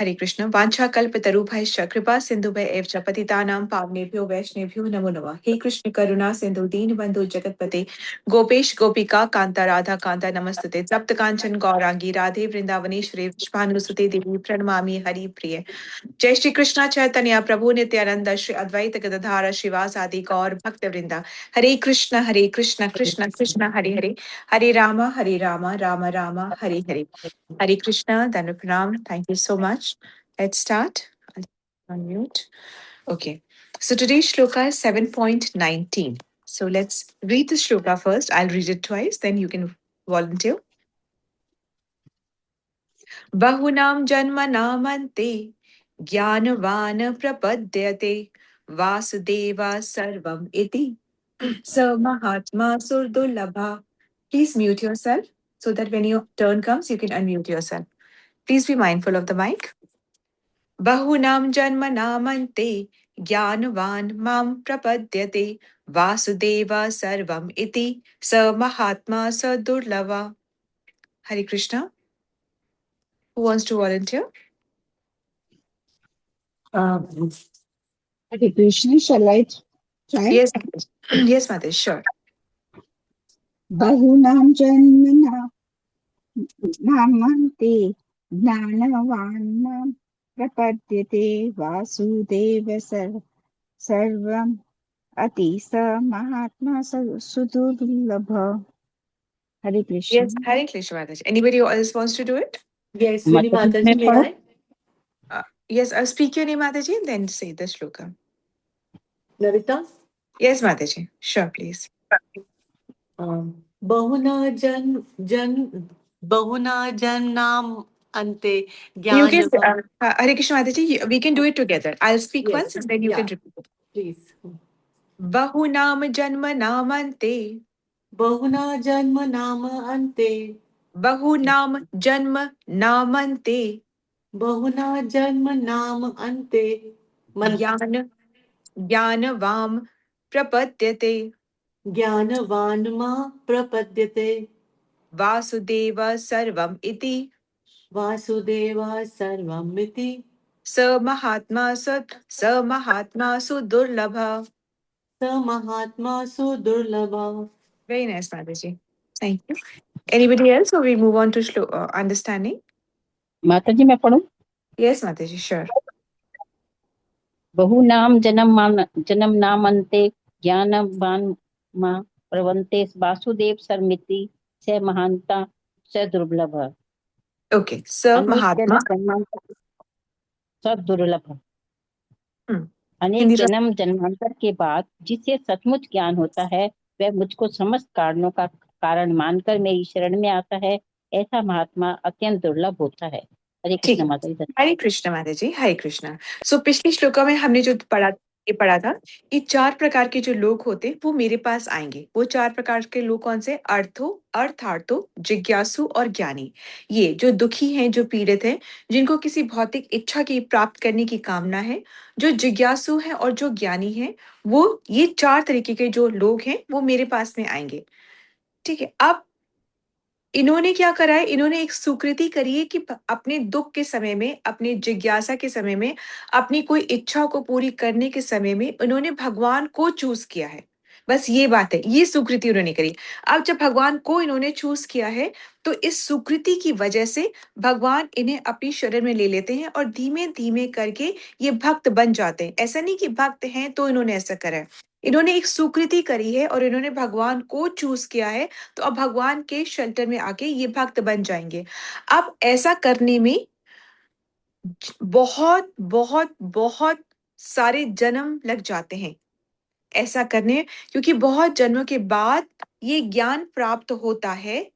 हरे कृष्ण वाञ्छा कल्पतरुभ्यश्च कृपा सिन्धुभ्य एव च पतितानां पावनेभ्यो वैष्णवेभ्यो नमो नमः। हे कृष्ण करुणा सिन्धु दीनबन्धु जगत्पते गोपेश गोपिका कान्ता राधा कान्ता नमस्तुते तप्त कांचन गौरांगी राधे वृंदावनेश्वरी विश्वानुसुते देवी प्रणमामि हरि प्रिय। जय श्री कृष्ण चैतन्य प्रभु नित्यानंद श्री अद्वैत गदाधर श्रीवासादि गौर भक्त वृंदा। हरे Krishna Krishna Krishna Hare Hare Hare Ram Ram Ram Hare Hare. Hare Krishna, Danu Pranam. Thank you so much. Let's start. I'll unmute. Okay. So today's shloka is 7.19. So let's read the shloka first. I'll read it twice, then you can volunteer. Bahunam janma namante jnanavan prapadyate vasudeva sarvam iti sa mahatma surdulabha. Please mute yourself so that when your turn comes, you can unmute yourself. Please be mindful of the mic. Bahunam janma namante jnanavan mam prapadyate vasudeva sarvam iti sa mahatma sa durlava. Hare Krishna. Who wants to volunteer? Um, Hare Krishna, shall I try? Yes, yes, Mother, sure. Bahunam janmana namante jnanavanam prapadyate vasudeva sarvam ati sa mahatma sudurlabha. Hare Krishna. Yes, Hare Krishna, Mother. Anybody else wants to do it? Yes, Srini Mataji Mataji, में may पढ़ो. I? Yes, I'll speak your name, Mataji, and then say the shloka. Navita? Yes, Mataji. Sure, please. बहुना बहुना जन्नाम ante You can, ज्ञान Hare Krishna, Mataji, we can do it together. I'll speak once Yes, and then you can yeah, repeat it. please. Bahunam janma namante. बहुना जन्म नाम अन्ते Bahunam janma namante. बहुना जन्म नाम अन्ते Jnana Jnanavam prapadyate ज्ञानवान् मा प्रपद्यते Vasudeva sarvam iti वासुदेवा सर्वमिति sa mahatma sudurlabha. स महात्मा सुदुर्लभः. Very nice, Mataji. Thank you. Anybody else or we move on to understanding? माताजी मैं पढ़ूं. Yes, Mataji, sure. बहुनाम जन्म नामन्ते ज्ञानवान मा प्रवन्ते वासुदेव सर्मिति स महानता स दुर्लभ. Okay, so अनेक Mahatma. जन्म जन्मांतर स दुर्लभ. Hmm. अनेक Hindi. जन्म जन्मांतर के बाद जिसे सचमुच ज्ञान होता है वह मुझको समस्त कारणों का कारण मानकर मेरी शरण में आता है. ऐसा महात्मा अत्यंत दुर्लभ होता है. हरे ठीक कृष्ण है। माता जी. हरे कृष्ण माता जी, हरे कृष्ण। सो पिछली श्लोका में हमने जो पढ़ा था कि 4 प्रकार के जो लोग होते हैं वो मेरे पास आएंगे। वो 4 प्रकार के लोग कौन से? अर्थार्थो, जिज्ञासु और ज्ञानी। ये जो दुखी हैं, जो पीड़ित हैं, जिनको किसी भौतिक इच्छा की प्राप्त करने की कामना है, जो जिज्ञासु हैं और जो ज्ञानी हैं, वो ये 4 तरीके के जो लोग हैं वो मेरे पास में आएंगे। ठीक है। अब इन्होंने क्या करा है? इन्होंने एक सुकृति करी है कि अपने दुख के समय में, अपनी जिज्ञासा के समय में, अपनी कोई इच्छा को पूरी करने के समय में इन्होंने भगवान को चूज किया है। बस ये बात है, ये सुकृति उन्होंने करी। अब जब भगवान को इन्होंने चूज किया है, तो इस सुकृति की वजह से भगवान इन्हें अपनी शरण में ले लेते हैं और धीमे धीमे करके ये भक्त बन जाते हैं। ऐसा नहीं कि भक्त हैं तो इन्होंने ऐसा करा है। इन्होंने एक सुकृति करी है और इन्होंने भगवान को चूज किया है, तो अब भगवान के शेल्टर में आके ये भक्त बन जाएंगे। अब ऐसा करने में बहुत बहुत बहुत सारे जन्म लग जाते हैं ऐसा करने, क्योंकि बहुत जन्मों के बाद ये ज्ञान प्राप्त होता है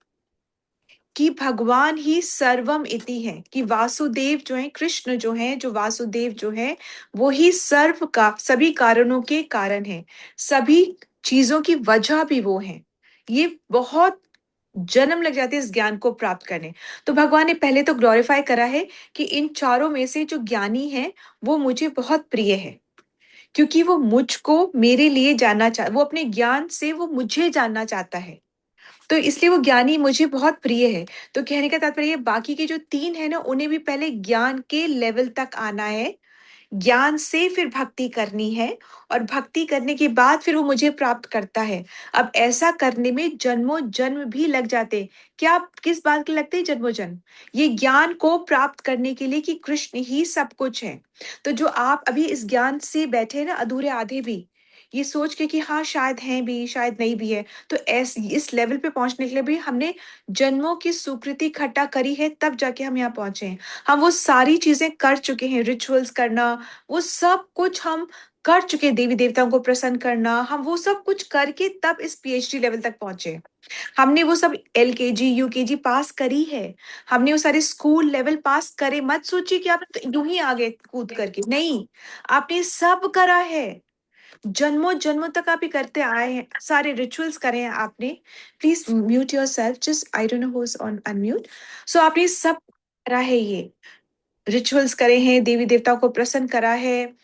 कि भगवान ही सर्वम इति है, कि वासुदेव जो है, कृष्ण जो है, जो वासुदेव जो है, वो ही सर्व का सभी कारणों के कारण है, सभी चीजों की वजह भी वो है। ये बहुत जन्म लग जाते हैं इस ज्ञान को प्राप्त करने। तो भगवान ने पहले तो ग्लोरीफाई करा है कि इन चारों में से जो ज्ञानी है वो मुझे बहुत प्रिय है, क्योंकि वो मुझको मेरे लिए जानना चाह, वो अपने ज्ञान से वो मुझे जानना चाहता है। तो इसलिए वो ज्ञानी मुझे बहुत प्रिय है। तो कहने का तात्पर्य बाकी के जो 3 हैं ना, उन्हें भी पहले ज्ञान के लेवल तक आना है, ज्ञान से फिर भक्ति करनी है और भक्ति करने के बाद फिर वो मुझे प्राप्त करता है। अब ऐसा करने में जन्मों-जन्म भी लग जाते हैं। क्या किस बात के लगते हैं जन्मों-जन्म? ये ज्ञान को प्राप्त करने के लिए कि कृष्ण ही सब कुछ है। तो जो आप अभी इस ज्ञान से बैठे हैं ना अधूरे आधे भी, ये सोच के कि हाँ, शायद हैं भी, शायद नहीं भी है। तो इस लेवल पे पहुँचने के लिए भी हमने जन्मों की सुकृति इकट्ठा करी है, तब जाके हम यहाँ पहुँचे हैं। हम वो सारी चीज़ें कर चुके हैं, रिचुअल्स करना, वो सब कुछ हम कर चुके हैं, देवी-देवताओं को प्रसन्न करना, हम वो सब कुछ करके तब इस पीएचडी लेवल तक पहुँचे हैं। हमने वो सब एलकेजी, यूकेजी पास करी है। हमने वो सारे स्कूल लेवल पास करे, मत सोचिए कि आप यूँ ही आ गए कूद करके, नहीं, आपने सब करा है। जन्मों-जन्मों तक आप ये करते आए हैं, सारे रिचुअल्स करे हैं आपने। Please mute yourself, just I don't know who is on unmute. So आपने सब करा है ये। रिचुअल्स करे हैं, देवी-देवताओं को प्रसन्न करा है,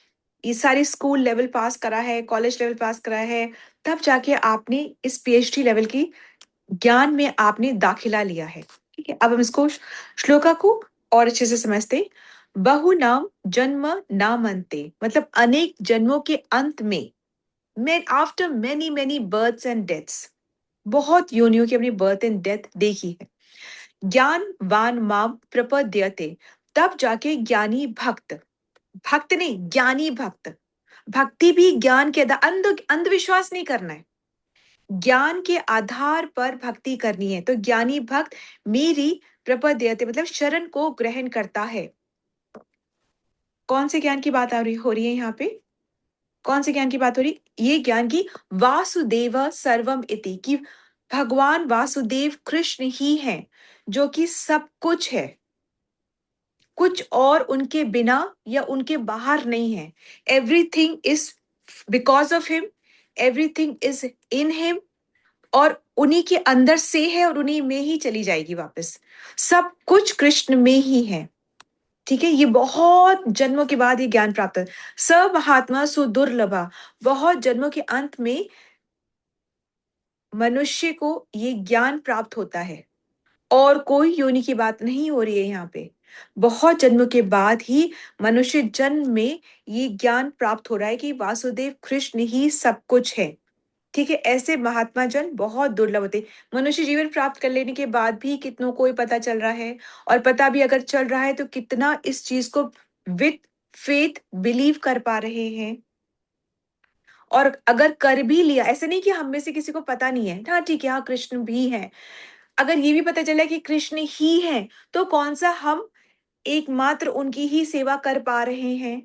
ये सारे स्कूल लेवल पास करा है, कॉलेज लेवल पास करा है, तब जाके आपने इस पीएचडी लेवल की ज्ञान में आपने दाखिला लिया है। ठीक है? अब हम इसको श्लोका को और अच्छे से समझते हैं। बहुनाम जन्म नामन्ते, मतलब अनेक जन्मों के अंत में, after many many births and deaths, बहुत योनियों की अपनी बर्थ एंड डेथ देखी है। ज्ञानवान माम प्रपद्यते, तब जाके ज्ञानी भक्त, भक्त नहीं ज्ञानी भक्त, भक्ति भी ज्ञान के अंधविश्वास नहीं करना है, ज्ञान के आधार पर भक्ति करनी है। तो ज्ञानी भक्त मेरी प्रपद्यते मतलब शरण को ग्रहण करता है। कौन से ज्ञान की बात हो रही है यहाँ पे? कौन से ज्ञान की बात हो रही? ये ज्ञान की वासुदेव सर्वम इति, कि भगवान वासुदेव कृष्ण ही हैं, जो कि सब कुछ है। कुछ और उनके बिना या उनके बाहर नहीं है। Everything is because of him, everything is in him, और उन्हीं के अंदर से है और उन्हीं में ही चली जाएगी वापस। सब कुछ कृष्ण में ही है। ठीक है? ये बहुत जन्मों के बाद ये ज्ञान प्राप्त है। स महात्मा सुदुर्लभा, बहुत जन्मों के अंत में मनुष्य को ये ज्ञान प्राप्त होता है। और कोई योनि की बात नहीं हो रही है यहाँ पे। बहुत जन्मों के बाद ही मनुष्य जन्म में ये ज्ञान प्राप्त हो रहा है कि वासुदेव कृष्ण ही सब कुछ है। ठीक है? ऐसे महात्मा जन बहुत दुर्लभ होते हैं। मनुष्य जीवन प्राप्त कर लेने के बाद भी कितनों को ही पता चल रहा है, और पता भी अगर चल रहा है तो कितना इस चीज़ को विथ फेथ बिलीव कर पा रहे हैं। और अगर कर भी लिया, ऐसा नहीं कि हम में से किसी को पता नहीं है। हाँ, ठीक है, हाँ, कृष्ण भी हैं। अगर ये भी पता चला कि कृष्ण ही हैं, तो कौन-सा हम एकमात्र उनकी ही सेवा कर पा रहे हैं।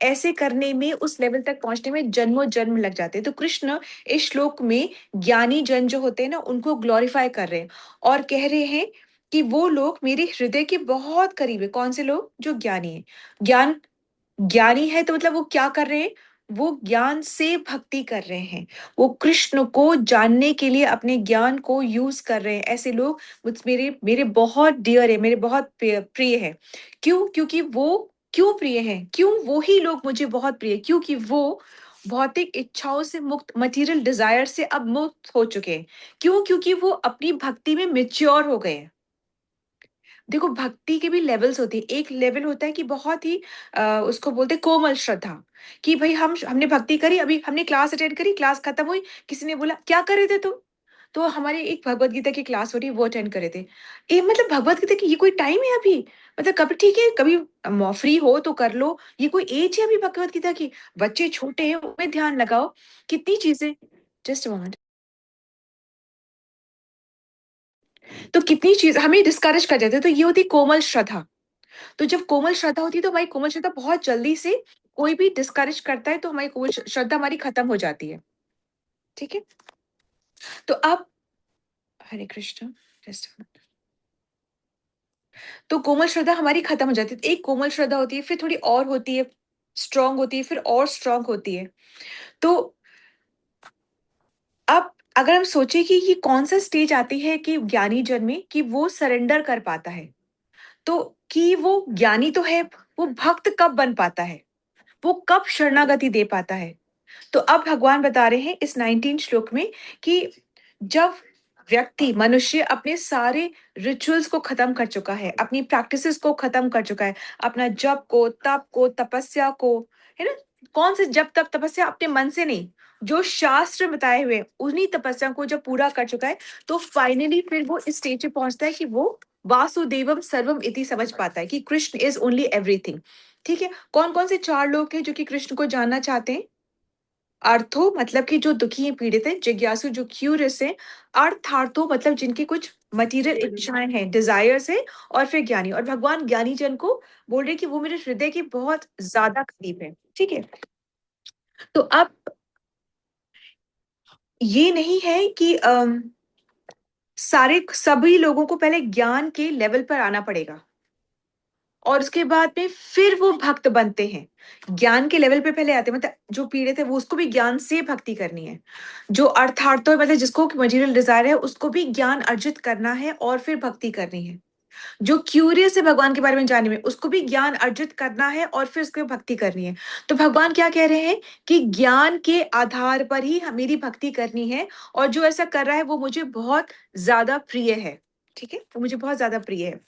ऐसे करने में, उस लेवल तक पहुँचने में जन्मों-जन्म लग जाते हैं। तो कृष्ण इस श्लोक में ज्ञानी जन जो होते हैं ना, उनको ग्लोरीफाई कर रहे हैं और कह रहे हैं कि वो लोग मेरे हृदय के बहुत करीब है। कौन से लोग? जो ज्ञानी हैं। ज्ञान ज्ञानी है तो मतलब वो क्या कर रहे हैं? वो ज्ञान से भक्ति कर रहे हैं। वो कृष्ण को जानने के लिए अपने ज्ञान को यूज़ कर रहे हैं। ऐसे लोग मेरे मेरे बहुत डियर है, मेरे बहुत प्रिय है। क्यों? क्योंकि वो क्यों प्रिय हैं? क्यों वो ही लोग मुझे बहुत प्रिय हैं? क्योंकि वो भौतिक इच्छाओं से मुक्त, मटीरियल डिज़ायर से अब मुक्त हो चुके हैं। क्यों? क्योंकि वो अपनी भक्ति में मैच्योर हो गए हैं। देखो, भक्ति के भी लेवल्स होती है। एक लेवल होता है कि बहुत ही उसको बोलते हैं कोमल श्रद्धा, कि भई हमने भक्ति करी, अभी हमने क्लास अटेंड करी, क्लास खत्म हुई, किसी ने बोला, "क्या कर रहे थे तुम?" तो हमारी एक भगवत गीता की क्लास हो रही है, वो अटेंड कर रहे थे। ये मतलब भगवत गीता की ये कोई टाइम है अभी? मतलब कभी ठीक है, कभी फ्री हो तो कर लो, ये कोई एज है अभी भगवत गीता की? बच्चे छोटे हैं, उनमें ध्यान लगाओ, कितनी चीज़ें। Just a moment. तो कितनी चीज़ हमें डिस्करेज कर देते हैं, तो ये होती है कोमल श्रद्धा। तो जब कोमल श्रद्धा होती है तो हमारी कोमल श्रद्धा बहुत जल्दी से, कोई भी डिस्करेज करता है तो हमारी कोमल श्रद्धा हमारी खत्म हो जाती है। ठीक है? तो अब हरे कृष्ण, जस्ट अ मिनट। तो कोमल श्रद्धा हमारी खत्म हो जाती है। एक कोमल श्रद्धा होती है, फिर थोड़ी और होती है, स्ट्रॉन्ग होती है, फिर और स्ट्रॉन्ग होती है। तो अब अगर हम सोचें कि ये कौन-सा स्टेज आती है कि ज्ञानी जन में कि वो सरेंडर कर पाता है। तो कि वो ज्ञानी तो है, वो भक्त कब बन पाता है? वो कब शरणागति दे पाता है? तो अब भगवान बता रहे हैं इस 19 श्लोक में कि जब व्यक्ति, मनुष्य अपने सारे रिचुअल्स को खत्म कर चुका है, अपनी प्रैक्टिसेस को खत्म कर चुका है, अपना जप को, तप को, तपस्या को, है ना? कौन से जप, तप, तपस्या अपने मन से नहीं, जो शास्त्र बताए हुए उन्हीं तपस्या को जब पूरा कर चुका है, तो फाइनली फिर वो इस स्टेज पे पहुंचता है कि वो वासुदेवम सर्वम इति समझ पाता है कि कृष्ण इज ओनली एवरीथिंग। ठीक है, कौन कौन से चार लोग हैं जो कि कृष्ण को जानना चाहते हैं? अर्थो मतलब कि जो दुखी हैं, पीड़ित हैं, जिज्ञासु जो क्यूरियस है, अर्थार्थो मतलब जिनकी कुछ मटेरियल इच्छाएं हैं, डिजायर्स है, और फिर ज्ञानी, और भगवान ज्ञानी जन को बोल रहे हैं कि वो मेरे हृदय के बहुत ज्यादा करीब है। ठीक है, तो अब ये नहीं है कि सारे सभी लोगों को पहले ज्ञान के लेवल पर आना पड़ेगा और उसके बाद में फिर वो भक्त बनते हैं। ज्ञान के लेवल पे पहले आते हैं, मतलब जो पीड़ित है वो, उसको भी ज्ञान से भक्ति करनी है। जो अर्थार्थो मतलब जिसको मटेरियल डिजायर है, उसको भी ज्ञान अर्जित करना है और फिर भक्ति करनी है। जो क्यूरियस है भगवान के बारे में जानने में, उसको भी ज्ञान अर्जित करना है और फिर उसके भक्ति करनी है। तो भगवान क्या कह रहे हैं कि ज्ञान के आधार पर ही मेरी भक्ति करनी है, और जो ऐसा कर रहा है वो मुझे बहुत ज्यादा प्रिय है। ठीक है, वो मुझे बहुत ज्यादा प्रिय है।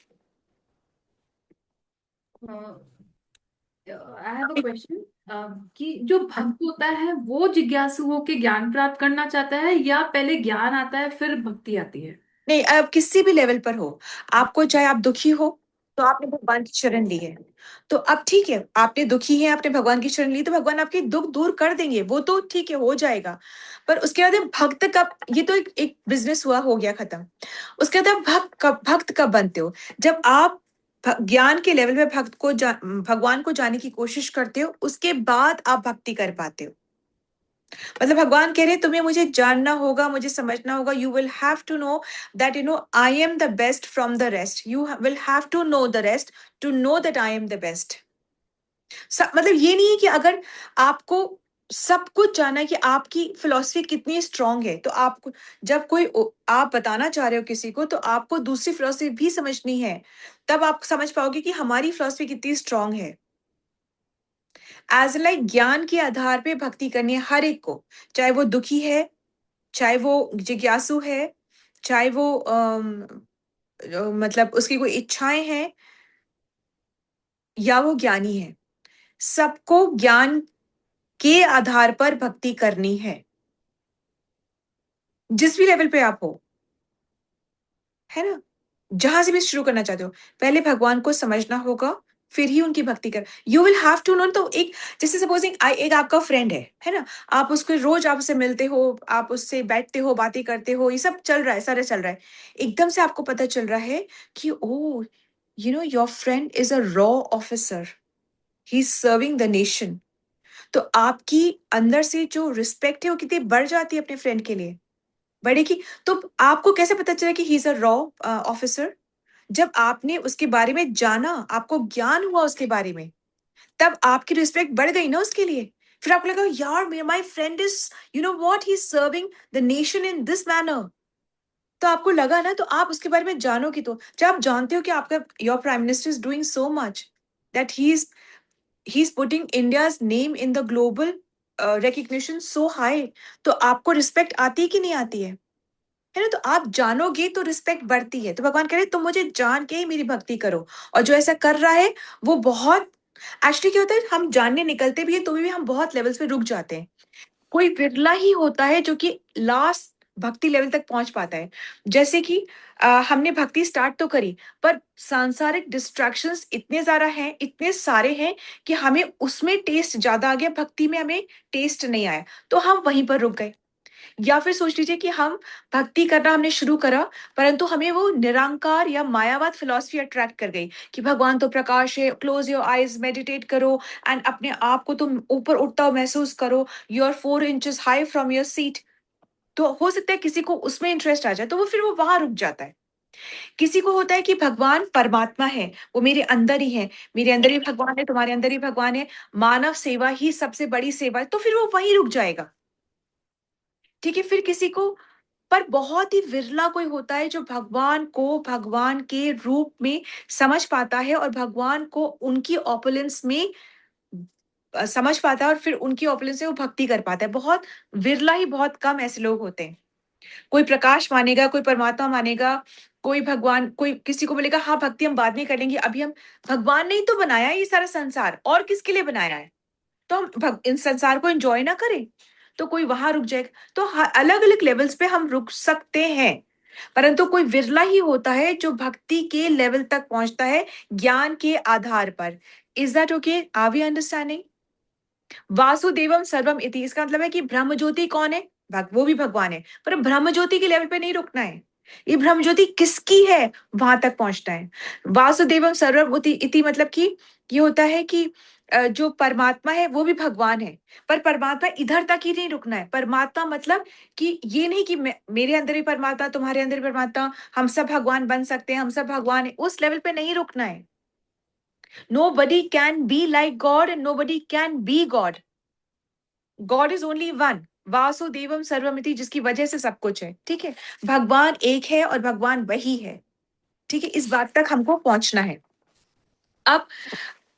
आई हैव अ क्वेश्चन कि जो भक्त होता है वो जिज्ञासु होके ज्ञान प्राप्त करना चाहता है, या पहले ज्ञान आता है फिर भक्ति आती है? नहीं, अब किसी भी लेवल पर हो, आपको चाहे आप दुखी हो तो आपने भगवान की शरण ली है, तो अब ठीक है, आपने दुखी है, आपने भगवान की शरण ली, तो भगवान आपके दुख दूर कर देंगे, वो तो ठीक है, हो जाएगा। पर उसके बाद में भक्त कब, ये तो एक बिजनेस हुआ, हो गया खत्म। उसके बाद आप भक्त कब बनते हो? जब आप ज्ञान के लेवल पे भगवान को जानने की कोशिश करते हो, उसके बाद आप भक्ति कर पाते हो। मतलब भगवान कह रहे हैं तुम्हें मुझे जानना होगा, मुझे समझना होगा, you will have to know that I am the best from the rest, you will have to know the rest to know that I am the best. मतलब ये नहीं है कि अगर आपको सब कुछ जानना है कि आपकी फिलॉसफी कितनी स्ट्रांग है, तो आपको जब आप बताना चाह रहे हो किसी को, तो आपको दूसरी फिलॉसफी भी समझनी है, तब आप समझ पाओगे कि हमारी फिलॉसफी कितनी स्ट्रांग है। एज लाइक ज्ञान के आधार पे भक्ति करनी है हर एक को, चाहे वो दुखी है, चाहे वो जिज्ञासु है, चाहे वो मतलब उसकी कोई इच्छाएं हैं, या वो ज्ञानी है, सबको ज्ञान के आधार पर भक्ति करनी है, जिस भी लेवल पे आप हो, है ना? जहां से भी शुरू करना चाहते हो, पहले भगवान को समझना होगा, फिर ही उनकी भक्ति कर। You will have to know, तो एक जैसे सपोजिंग एक आपका फ्रेंड है ना? आप उसको रोज, आप उससे मिलते हो, आप उससे बैठते हो, बातें करते हो, ये सब चल रहा है, सारा चल रहा है। एकदम से आपको पता चल रहा है कि oh, your friend is a रॉ officer, he is serving the nation. तो आपकी अंदर से जो रिस्पेक्ट है वो कितनी बढ़ जाती है अपने फ्रेंड के लिए, बढ़ेगी। तो आपको कैसे पता चला कि ही इज अ रॉ ऑफिसर? जब आपने उसके बारे में जाना, आपको ज्ञान हुआ उसके बारे में, तब आपकी रिस्पेक्ट बढ़ गई ना उसके लिए। फिर आपको लगा यार, my friend is, what, he is serving the nation in this manner. तो आपको लगा ना, तो आप उसके बारे में जानोगे। तो जब आप जानते हो कि आपका your prime minister is doing so much, that he is putting India's name in the global recognition so high, तो आपको रिस्पेक्ट आती है कि नहीं आती है ना? तो आप जानोगे तो रिस्पेक्ट बढ़ती है। तो भगवान कह रहे तुम मुझे जान के ही मेरी भक्ति करो, और जो ऐसा कर रहा है वो बहुत, एक्चुअली क्या होता है, हम जानने निकलते भी है तो भी हम बहुत लेवल्स पे रुक जाते हैं। कोई विरला ही होता है जो कि लास्ट भक्ति लेवल तक पहुंच पाता है। जैसे कि हमने भक्ति स्टार्ट तो करी, पर सांसारिक डिस्ट्रैक्शंस इतने ज्यादा हैं, इतने सारे हैं, कि हमें उसमें टेस्ट ज्यादा आ गया, भक्ति में हमें टेस्ट नहीं आया, तो हम वहीं पर रुक गए। या फिर सोच लीजिए कि हम भक्ति करना हमने शुरू करा, परंतु हमें वो निरंकार या मायावाद फिलॉसफी अट्रैक्ट कर गई कि भगवान तो प्रकाश है, क्लोज योर आईज, मेडिटेट करो, एंड अपने आप को तुम ऊपर उठता हुआ महसूस करो, you are 4 inches high from your seat. तो हो सकता है किसी को उसमें इंटरेस्ट आ जाए, तो वो फिर वो वहां रुक जाता है। किसी को होता है कि भगवान परमात्मा है, वो मेरे अंदर ही है, मेरे अंदर ही भगवान है, तुम्हारे अंदर ही भगवान है, मानव सेवा ही सबसे बड़ी सेवा है, तो फिर वो वहीं रुक जाएगा। ठीक है, फिर किसी को, पर बहुत ही विरला कोई होता है जो भगवान को भगवान के रूप में समझ पाता है, और भगवान को उनकी ऑपुलेंस में समझ पाता है, और फिर उनकी ऑपुलेंस से वो भक्ति कर पाता है। बहुत विरला ही, बहुत कम ऐसे लोग होते हैं। कोई प्रकाश मानेगा, कोई परमात्मा मानेगा, कोई भगवान, कोई किसी को बोलेगा हाँ भक्ति हम बाद में कर लेंगे, अभी हम, भगवान ने ही तो बनाया है ये सारा संसार, और किसके लिए बनाया है? तो हम इन संसार को एंजॉय ना करें? तो कोई वहां रुक जाएगा। तो अलग अलग लेवल्स पे हम रुक सकते हैं, परंतु कोई विरला ही होता है जो भक्ति के लेवल तक पहुंचता है ज्ञान के आधार पर। Is that okay? Are we understanding? वासुदेवम सर्वम इति, इसका मतलब है कि ब्रह्म ज्योति कौन है? वो भी भगवान है, पर ब्रह्म ज्योति के लेवल पे नहीं रुकना है। ये ब्रह्म ज्योति किसकी है, वहां तक पहुंचना है। वासुदेवम सर्वम इति मतलब कि ये होता है कि जो परमात्मा है वो भी भगवान है, पर परमात्मा इधर तक ही नहीं रुकना है। परमात्मा मतलब कि ये नहीं कि मेरे अंदर ही परमात्मा, तुम्हारे अंदर ही परमात्मा, हम सब भगवान बन सकते हैं, हम सब भगवान है, उस लेवल पे नहीं रुकना है। Nobody can be like God and nobody can be God. God is only one, वासुदेवम सर्वमिति, जिसकी वजह से सब कुछ है। ठीक है, भगवान एक है और भगवान वही है। ठीक है, इस बात तक हमको पहुंचना है। अब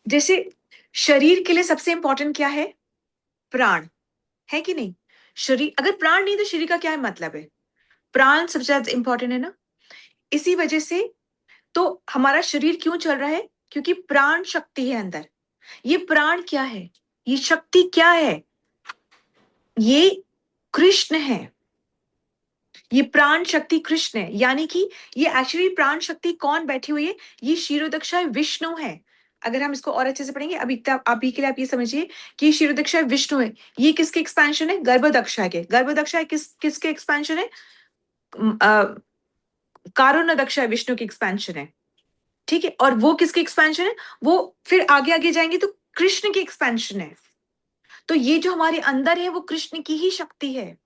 जैसे शरीर के लिए सबसे इंपॉर्टेंट क्या है? प्राण, है कि नहीं? शरीर, अगर प्राण नहीं तो शरीर का क्या है मतलब है? प्राण सबसे ज्यादा इंपॉर्टेंट है ना। इसी वजह से तो हमारा शरीर क्यों चल रहा है? क्योंकि प्राण शक्ति है अंदर। ये प्राण क्या है? ये शक्ति क्या है? ये कृष्ण है। ये प्राण शक्ति कृष्ण है, यानी कि ये एक्चुअली प्राण शक्ति कौन बैठी हुई है? ये क्षीरोदक्षाय विष्णु है। अगर हम इसको और अच्छे से पढ़ेंगे, अभी के लिए आप ये समझिए कि क्षीरोदक्षाय विष्णु है। ये किसके एक्सपेंशन है? गर्भदक्षाय के। गर्भदक्षाय किसके एक्सपेंशन है? कारुण्यदक्षाय विष्णु की एक्सपेंशन है। ठीक है, और वो किसकी एक्सपेंशन है? वो फिर आगे आगे जाएंगे तो कृष्ण की एक्सपेंशन है। तो ये जो हमारे अंदर है वो कृष्ण की ही शक्ति है,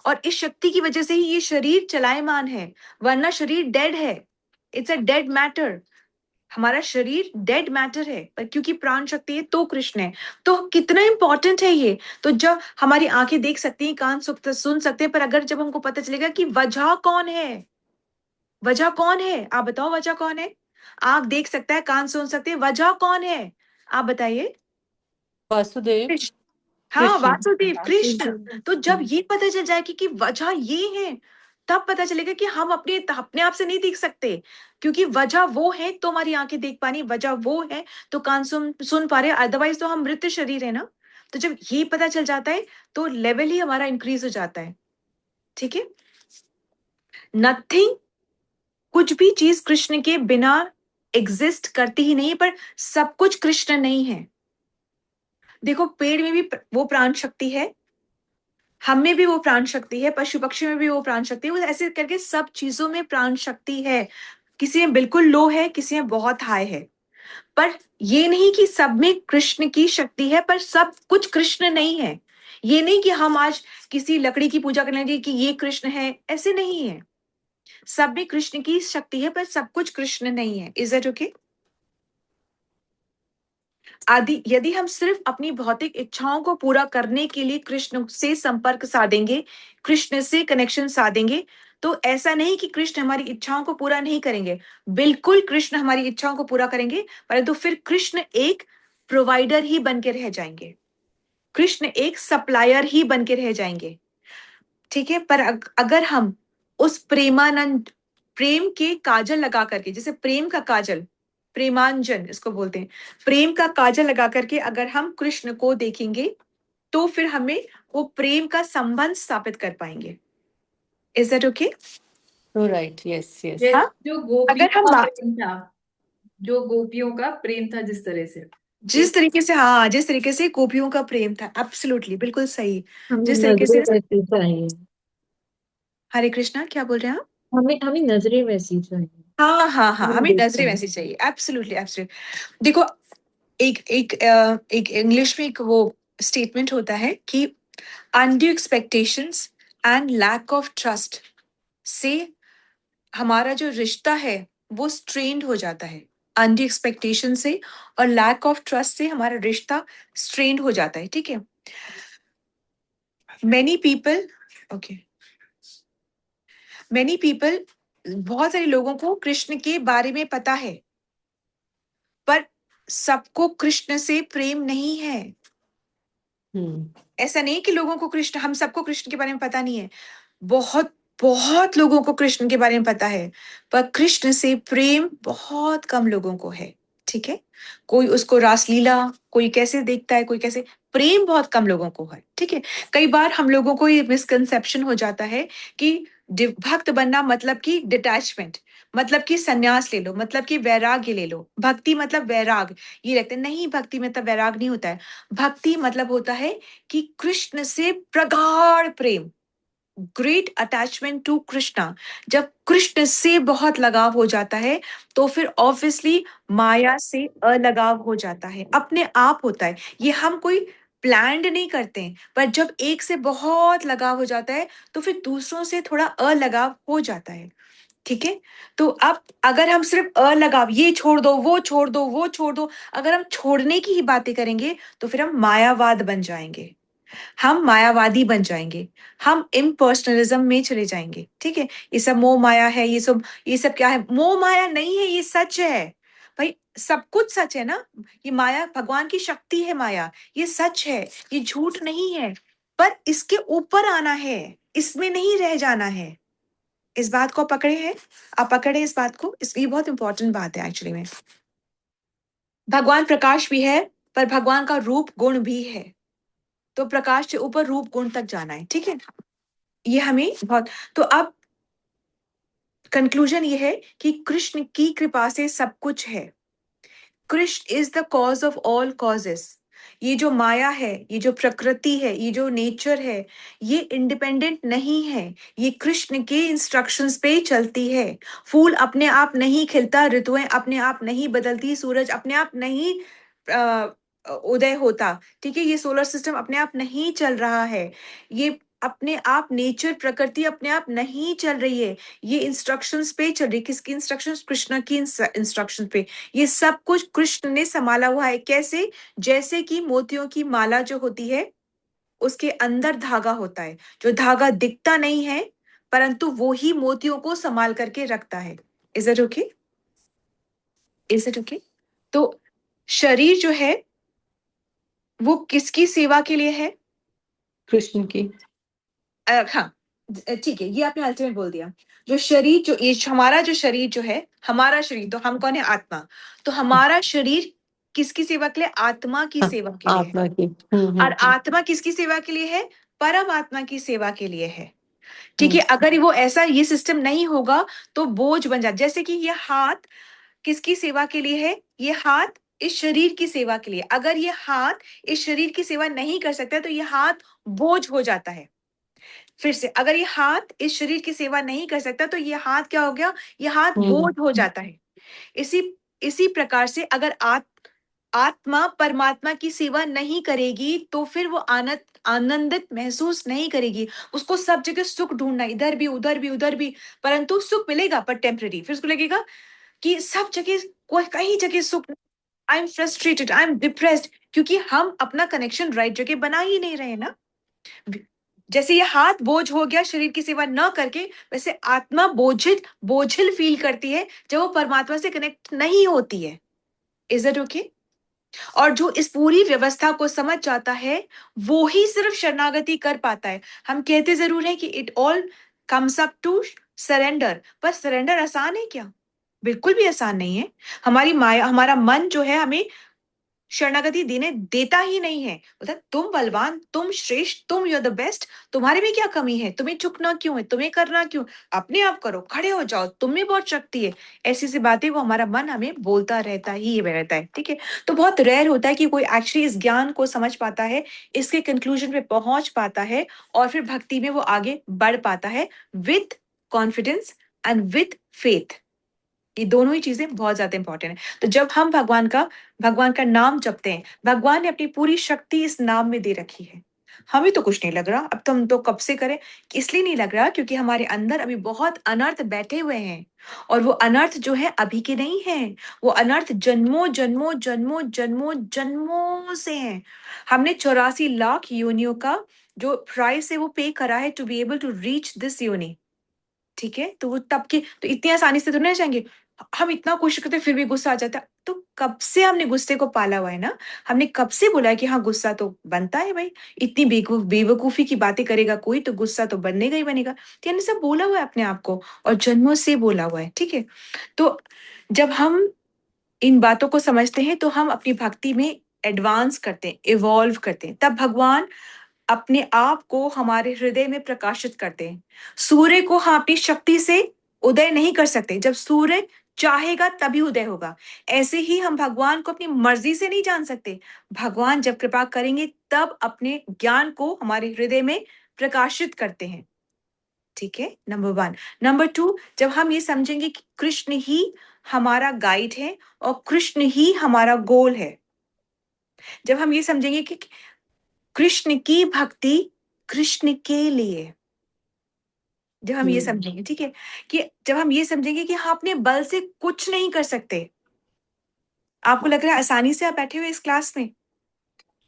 और इस शक्ति की वजह से ही ये शरीर चलायमान है, वरना शरीर डेड है। It's a dead matter. हमारा शरीर डेड मैटर है, पर क्योंकि प्राण शक्ति है तो कृष्ण है। तो कितना इंपॉर्टेंट है ये। तो जब हमारी आंखें देख सकती हैं, कान सुन सकते हैं, पर अगर जब हमको पता चलेगा कि वजह कौन है, वजह कौन है, आप बताओ वजह कौन है? आंख देख सकता है, कान सुन सकते हैं, वजह कौन है? आप बताइए। वासुदेव, कृष्ण। हाँ, कृष्ण। वासुदेव कृष्ण। तो जब ये पता चल जाए कि वजह ये है, तब पता चलेगा कि हम अपने अपने आप से नहीं देख सकते, क्योंकि वजह वो है तो हमारी आंखें देख पानी, वजह वो है तो कान सुन पा रहे, अदरवाइज तो हम मृत शरीर है ना। तो जब ये पता चल जाता है तो लेवल ही हमारा इंक्रीज हो जाता है। ठीक है, नथिंग, कुछ भी चीज कृष्ण के बिना एग्जिस्ट करती ही नहीं है, पर सब कुछ कृष्ण नहीं है। देखो, पेड़ में भी वो प्राण शक्ति है, हम में भी वो प्राण शक्ति है, पशु पक्षी में भी वो प्राण शक्ति है, वो ऐसे करके सब चीजों में प्राण शक्ति है। किसी में बिल्कुल लो है, किसी में बहुत हाई है, पर ये नहीं कि सब में कृष्ण की शक्ति है, पर सब कुछ कृष्ण नहीं है। ये नहीं कि हम आज किसी लकड़ी की पूजा करने लगे कि ये कृष्ण है, ऐसे नहीं है। सब में कृष्ण की शक्ति है, पर सब कुछ कृष्ण नहीं है। Is it okay? आदि यदि हम सिर्फ अपनी भौतिक इच्छाओं को पूरा करने के लिए कृष्ण से संपर्क साधेंगे, कृष्ण से कनेक्शन साधेंगे, तो ऐसा नहीं कि कृष्ण हमारी इच्छाओं को पूरा नहीं करेंगे। बिल्कुल कृष्ण हमारी इच्छाओं को पूरा करेंगे, परंतु फिर कृष्ण एक प्रोवाइडर ही बन के रह जाएंगे, कृष्ण एक सप्लायर ही बन के रह जाएंगे। ठीक है, पर अगर हम उस प्रेमानंद, प्रेम के काजल लगा करके, जैसे प्रेम का काजल, प्रेमांजन इसको बोलते हैं, प्रेम का काजल लगा करके अगर हम कृष्ण को देखेंगे, तो फिर हमें वो प्रेम का संबंध स्थापित कर पाएंगे। Is that okay? Right, yes yes. जैसे हाँ, जो अगर गोपियों हम का प्रेम था, जो गोपियों का प्रेम था जिस तरह से, जिस तरीके से, हाँ, जिस तरीके से गोपियों का प्रेम था, एब्सोल्युटली, बिल्कुल सही। हमें जिस तरीके नजरें से, वैसी चाहिए। हरे कृष्णा, क्या बोल रहे हैं आप? हमें हमें नजरें वैसी चाहिए। हाँ हाँ हाँ, हम हमें देखते नजरें हैं। वैसी चाहिए, एब्सोल्युटली एब्सोल्युटली। देखो, एक इंग्लिश में एक वो स्टेटमेंट होता है कि undue expectations and lack of trust से हमारा जो रिश्ता है वो स्ट्रेन्ड हो जाता है। अनड्यू एक्सपेक्टेशन से और लैक ऑफ ट्रस्ट से हमारा रिश्ता स्ट्रेन्ड हो जाता है। ठीक है, many people, okay, many people, बहुत सारे लोगों को कृष्ण के बारे में पता है, पर सबको कृष्ण से प्रेम नहीं है। ऐसा नहीं कि लोगों को कृष्ण, हम सबको कृष्ण के बारे में पता नहीं है। बहुत बहुत लोगों को कृष्ण के बारे में पता है, पर कृष्ण से प्रेम बहुत कम लोगों को है। ठीक है, कोई उसको रासलीला, कोई कैसे देखता है, कोई कैसे, प्रेम बहुत कम लोगों को है। ठीक है, कई बार हम लोगों को ये मिसकंसेप्शन हो जाता है कि भक्त बनना मतलब कि डिटैचमेंट, मतलब कि संन्यास ले लो, मतलब कि वैराग्य ले लो, भक्ति मतलब वैराग, ये लगता है। नहीं, भक्ति मतलब वैराग नहीं होता है। भक्ति मतलब होता है कि कृष्ण से प्रगाढ़ प्रेम, ग्रेट अटैचमेंट टू कृष्णा। जब कृष्ण से बहुत लगाव हो जाता है तो फिर ऑब्वियसली माया से अलगाव हो जाता है, अपने आप होता है। ये हम कोई प्लान्ड नहीं करते हैं, पर जब एक से बहुत लगाव हो जाता है तो फिर दूसरों से थोड़ा अलगाव हो जाता है। ठीक है, तो अब अगर हम सिर्फ अलगाव, ये छोड़ दो, वो छोड़ दो, वो छोड़ दो, अगर हम छोड़ने की ही बातें करेंगे तो फिर हम मायावाद बन जाएंगे, हम मायावादी बन जाएंगे, हम इम्पर्सनलिज्म में चले जाएंगे। ठीक है, ये सब मोह माया है, ये सब क्या है? मोह माया नहीं है, ये सच है भाई, सब कुछ सच है ना। ये माया भगवान की शक्ति है, माया ये सच है, ये झूठ नहीं है। पर इसके ऊपर आना है, इसमें नहीं रह जाना है। इस बात को पकड़े हैं, आप पकड़े इस बात को, ये बहुत इंपॉर्टेंट बात है एक्चुअली में। भगवान प्रकाश भी है, पर भगवान का रूप गुण भी है, तो प्रकाश से ऊपर रूप गुण तक जाना है। ठीक है, ये हमें बहुत, तो अब कंक्लूजन ये है कि कृष्ण की कृपा से सब कुछ है। Krishna is the cause of all causes. ये जो माया है, ये जो प्रकृति है, ये जो नेचर है, ये इंडिपेंडेंट नहीं है, ये कृष्ण के इंस्ट्रक्शंस पे चलती है। फूल अपने आप नहीं खिलता, ऋतुएं अपने आप नहीं बदलती, सूरज अपने आप नहीं अ, उदय होता। ठीक है, ये सोलर सिस्टम अपने आप नहीं चल रहा है, ये अपने आप नेचर, प्रकृति अपने आप नहीं चल रही है, ये इंस्ट्रक्शंस पे चल रही है। किसकी इंस्ट्रक्शंस? कृष्ण की इंस्ट्रक्शन पे। ये सब कुछ कृष्ण ने संभाला हुआ है। कैसे? जैसे कि मोतियों की माला जो होती है, उसके अंदर धागा होता है, जो धागा दिखता नहीं है, परंतु वो ही मोतियों को संभाल करके रखता है। Is it okay? Is it okay? तो शरीर जो है वो किसकी सेवा के लिए है? कृष्ण की। हाँ, ठीक है, ये आपने अल्टीमेट बोल दिया। जो शरीर, जो ये हमारा जो शरीर जो है, हमारा शरीर, तो हम कौन है? आत्मा। तो हमारा शरीर किसकी सेवा के लिए? आत्मा की हाँ, सेवा के लिए है। आत्मा की। और आत्मा किसकी सेवा के लिए है? परमात्मा की सेवा के लिए है। ठीक है, हम्म, अगर वो ऐसा ये सिस्टम नहीं होगा तो बोझ बन जाता। जैसे कि ये हाथ किसकी सेवा के लिए है? ये हाथ इस शरीर की सेवा के लिए। अगर ये हाथ इस शरीर की सेवा नहीं कर सकता तो ये हाथ बोझ हो जाता है। फिर से, अगर ये हाथ इस शरीर की सेवा नहीं कर सकता तो ये हाथ क्या हो गया? ये हाथ बोझ हो जाता है। इसी इसी प्रकार से अगर आत्मा परमात्मा की सेवा नहीं करेगी तो फिर वो आनंदित महसूस नहीं करेगी। उसको सब जगह सुख ढूंढना, इधर भी उधर भी उधर भी, परंतु सुख मिलेगा पर टेम्पररी। फिर उसको लगेगा कि सब जगह, कोई कहीं जगह सुख, I am frustrated, I am depressed, क्योंकि हम अपना कनेक्शन राइट जगह बना ही नहीं रहे ना। जैसे ये हाथ बोझ हो गया शरीर की सेवा न करके, वैसे आत्मा बोझिल फील करती है जब वो परमात्मा से कनेक्ट नहीं होती है। Is it okay? और जो इस पूरी व्यवस्था को समझ जाता है वो ही सिर्फ शरणागति कर पाता है। हम कहते जरूर है कि it all comes up to surrender, पर सरेंडर आसान है क्या? बिल्कुल भी आसान नहीं है। हमारी माया, हमारा मन जो है हमें शरणागति देने देता ही नहीं है। बोलता है, तुम बलवान, तुम श्रेष्ठ, तुम यू आर द बेस्ट, तुम्हारे में क्या कमी है? तुम्हें झुकना क्यों है? तुम्हें करना क्यों? अपने आप करो, खड़े हो जाओ, तुम में बहुत शक्ति है। ऐसी सी बातें वो हमारा मन हमें बोलता रहता ही रहता है। ठीक है, तो बहुत रेयर होता है कि कोई एक्चुअली इस ज्ञान को समझ पाता है, इसके कंक्लूजन पे पहुंच पाता है, और फिर भक्ति में वो आगे बढ़ पाता है with confidence and with faith. ये दोनों ही चीजें बहुत ज्यादा इंपॉर्टेंट है। तो जब हम भगवान का नाम जपते हैं, भगवान ने अपनी पूरी शक्ति इस नाम में दे रखी है। हमें तो कुछ नहीं लग रहा, अब तो हम तो कब से करें। इसलिए नहीं लग रहा क्योंकि हमारे अंदर अभी बहुत अनर्थ बैठे हुए हैं, और वो अनर्थ जो है अभी के नहीं है, वो अनर्थ जन्मों जन्मों जन्मों जन्मों जन्मों से हैं। हमने 84 लाख योनियों का जो प्राइस है वो पे करा है to be able to reach this योनि। ठीक है, तो वो तब के तो इतनी आसानी से तो नहीं जाएंगे। हम इतना कोशिश करते हैं, फिर भी गुस्सा आ जाता है। तो कब से हमने गुस्से को पाला हुआ है ना। हमने कब से बोला है कि हाँ गुस्सा तो बनता है भाई, इतनी बेवकूफी की बातें करेगा कोई तो गुस्सा तो बनेगा ही बनेगा। तो हमने सब बोला हुआ है अपने आप को, और जन्मों से बोला हुआ है, ठीक है। तो जब हम इन बातों को समझते हैं तो हम अपनी भक्ति में एडवांस करते हैं, इवॉल्व करते हैं। तब भगवान अपने आप को हमारे हृदय में प्रकाशित करते हैं। सूर्य को हम अपनी शक्ति से उदय नहीं कर सकते, जब सूर्य चाहेगा तभी उदय होगा। ऐसे ही हम भगवान को अपनी मर्जी से नहीं जान सकते। भगवान जब कृपा करेंगे तब अपने ज्ञान को हमारे हृदय में प्रकाशित करते हैं, ठीक है, नंबर 1। नंबर 2, जब हम ये समझेंगे कि कृष्ण ही हमारा गाइड है और कृष्ण ही हमारा गोल है, जब हम ये समझेंगे कि कृष्ण की भक्ति कृष्ण के लिए, जब हम ये समझेंगे, ठीक है, कि जब हम ये समझेंगे कि हम अपने बल से कुछ नहीं कर सकते। आपको लग रहा है आसानी से आप बैठे हुए इस क्लास में,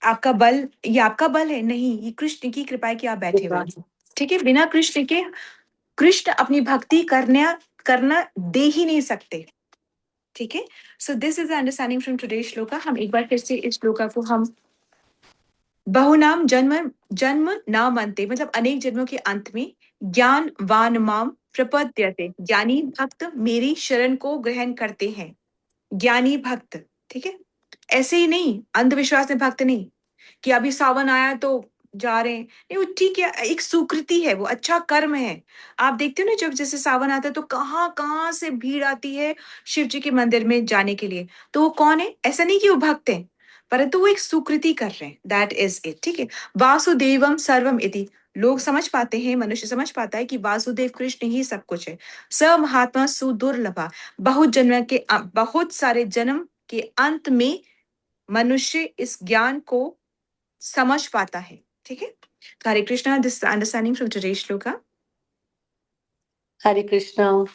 आपका बल, ये आपका बल है? नहीं, ये कृष्ण की कृपा है कि आप बैठे हुए हैं, ठीक है। बिना कृष्ण के कृष्ण अपनी भक्ति करना दे ही नहीं सकते, ठीक है। So this is the understanding from today shloka. हम एक बार फिर से इस श्लोका को हम बहुनाम जन्म जन्म ना मनते, मतलब अनेक जन्मों के अंत में ज्ञान वान माम प्रपद्यते, ज्ञानी भक्त मेरी शरण को ग्रहण करते हैं। ज्ञानी भक्त, ठीक है, ऐसे ही नहीं, अंधविश्वास में भक्त नहीं कि अभी सावन आया तो जा रहे हैं, नहीं, वो ठीक है, एक सुकृति है, वो अच्छा कर्म है। आप देखते हो ना, जब जैसे सावन आता है तो कहाँ कहाँ से भीड़ आती है शिव जी के मंदिर में जाने के लिए। तो वो कौन है? ऐसा नहीं कि वो भक्त है, परंतु वो एक सुकृति कर रहे हैं, दैट इज इट, ठीक है। वासुदेवम सर्वम इति, लोग समझ पाते हैं, मनुष्य समझ पाता है कि वासुदेव कृष्ण ही सब कुछ है। स महात्मा सुदुर्लभा, बहुत सारे जन्म के अंत में मनुष्य इस ज्ञान को समझ पाता है, ठीक है। Hare Krishna, this understanding from today shloka. Hare Krishna.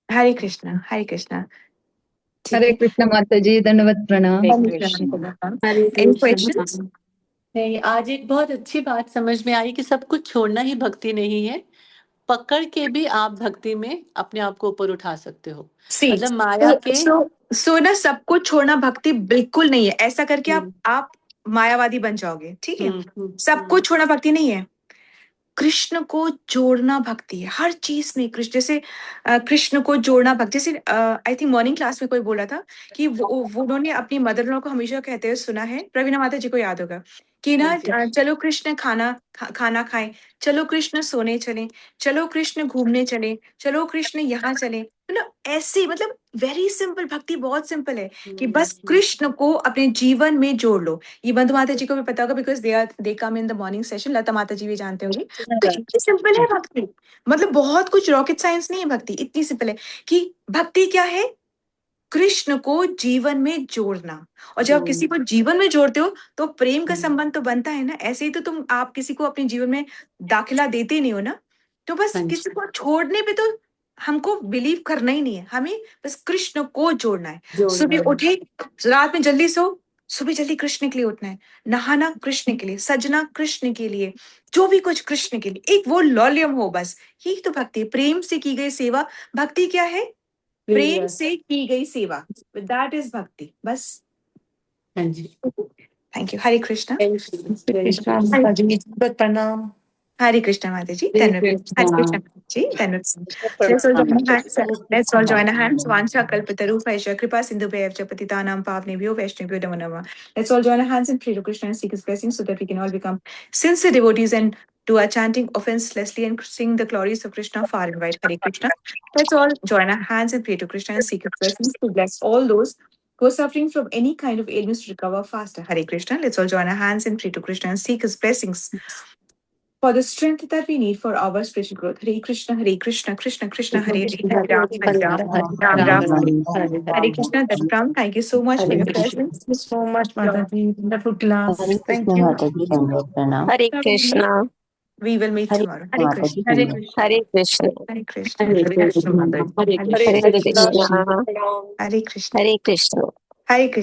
Hare Krishna, Hare Krishna, ठीक हरे है। कृष्ण माता जी, दंडवत प्रणाम। हरे कृष्ण। हरे एनी कृष्णा। क्वेश्चंस? नहीं, आज एक बहुत अच्छी बात समझ में आई कि सब कुछ छोड़ना ही भक्ति नहीं है। पकड़ के भी आप भक्ति में अपने आप को ऊपर उठा सकते हो। सी, मतलब माया के सो ना, सबको छोड़ना भक्ति बिल्कुल नहीं है। ऐसा करके हम्म, आप मायावादी बन जाओगे, ठीक है। सबको हम्म, छोड़ना भक्ति नहीं है, कृष्ण को जोड़ना भक्ति है। हर चीज में कृष्ण, जैसे कृष्ण को जोड़ना भक्ति। जैसे आई थिंक मॉर्निंग क्लास में कोई बोला था कि वो उन्होंने अपनी मदर इन लॉ को हमेशा कहते हुए सुना है, प्रवीणा माता जी को याद होगा, कि ना हाँ जी। चलो कृष्ण खाना खाएं, चलो कृष्ण सोने चलें, चलो कृष्ण घूमने चलें, चलो कृष्ण यहाँ चलें। मतलब ऐसी, मतलब वेरी सिंपल, भक्ति बहुत सिंपल है कि बस कृष्ण को अपने जीवन में जोड़ लो। ये बंधु माता जी को भी पता होगा, because they come in the morning session, Lata माता जी भी जानते होंगे। तो इतनी सिंपल है भक्ति, मतलब बहुत कुछ रॉकेट साइंस नहीं है भक्ति, इतनी सिंपल है कि भक्ति क्या है? कृष्ण को जीवन में जोड़ना। और जब आप किसी को जीवन में जोड़ते हो तो प्रेम का संबंध तो बनता है ना। ऐसे ही तो आप किसी को अपने जीवन में दाखिला देते नहीं हो ना। तो बस हाँ जी। किसी को छोड़ने पे तो हमको बिलीव करना ही नहीं है, हमें बस कृष्ण को जोड़ना है। जोड़ना सुबह है। उठे, रात में जल्दी सो, सुबह जल्दी कृष्ण के लिए उठना है, नहाना कृष्ण के लिए, सजना कृष्ण के लिए, जो भी कुछ कृष्ण के लिए, एक वो लॉल्यम हो बस। यही तो भक्ति है, प्रेम से की गई सेवा। भक्ति क्या है? प्रेम से की गई सेवा, दैट इज भक्ति, बस। हाँ जी। Thank you. हरे कृष्णा। कृष्णा माता जी, बहुत प्रणाम। हरे कृष्णा माता जी, हरे धन्यवाद। हरे कृष्णा। कृष्णा माता जी, धन्यवाद। Let's all join our hands. Vansha kalpatarupaisha kripa sindhubhayavcha patitanaam pavnebhyo vaishnavyo namo namah. Let's all join our hands and pray to Krishna and seek his blessings so that we can all become sincere devotees and do our chanting offenselessly and sing the glories of Krishna far and wide. Hare Krishna. Let's all join our hands and pray to Krishna and seek his blessings to bless all those who are suffering from any kind of illness to recover faster. Hare Krishna. Let's all join our hands and pray to Krishna and seek his blessings for the strength that we need for our spiritual growth. Hare Krishna, Krishna Krishna, Hare Hare, Hare Ram, Ram Ram, Hare Krishna. That's Ram. Thank you so much for your presence. Thank you so much, Mataji. Wonderful class. Hare Thank Krishna you. माता जी, दंडवत प्रणाम। हरे Krishna. We will meet Hare tomorrow. Krishna Hare माता जी, Krishna. हरे दंडवत। कृष्ण। हरे Krishna. Hare Krishna. हरे Hare Krishna. Krishna. Hare Hare Krishna. Krishna. Hare Krishna. हरे Krishna. Hare Krishna.